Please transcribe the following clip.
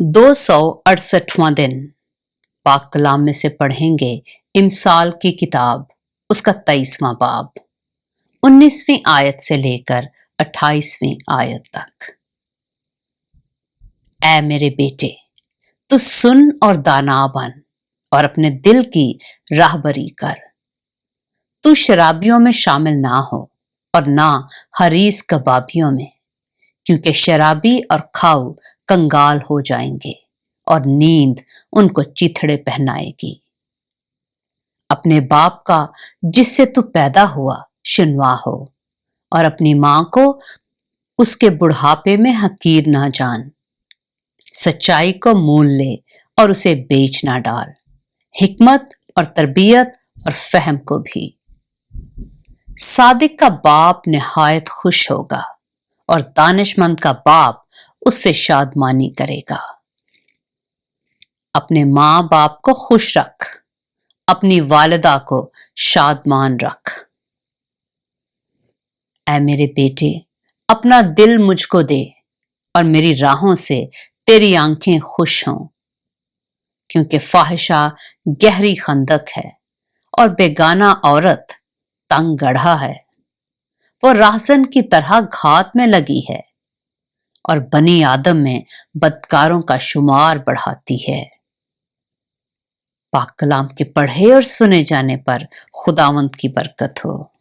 268واں دن پاک کلام میں سے پڑھیں گے امثال کی کتاب، اس کا 23واں باب، 19ویں آیت سے لے کر 28ویں آیت تک۔ اے میرے بیٹے، تو سن اور دانا بن اور اپنے دل کی راہبری کر۔ تو شرابیوں میں شامل نہ ہو اور نہ حریص کبابیوں میں، کیونکہ شرابی اور کھاؤ کنگال ہو جائیں گے اور نیند ان کو چیتھڑے پہنائے گی۔ اپنے باپ کا جس سے تو پیدا ہوا شنوا ہو، اور اپنی ماں کو اس کے بڑھاپے میں حقیر نہ جان۔ سچائی کو مول لے اور اسے بیچ نہ ڈال، حکمت اور تربیت اور فہم کو بھی۔ صادق کا باپ نہایت خوش ہوگا اور دانش مند کا باپ اس سے شادمانی کرے گا۔ اپنے ماں باپ کو خوش رکھ، اپنی والدہ کو شادمان رکھ۔ اے میرے بیٹے، اپنا دل مجھ کو دے اور میری راہوں سے تیری آنکھیں خوش ہوں، کیونکہ فاحشہ گہری خندق ہے اور بیگانہ عورت تنگ گڑھا ہے۔ وہ راہزن کی طرح گھات میں لگی ہے اور بنی آدم میں بدکاروں کا شمار بڑھاتی ہے۔ پاک کلام کے پڑھے اور سنے جانے پر خداوند کی برکت ہو۔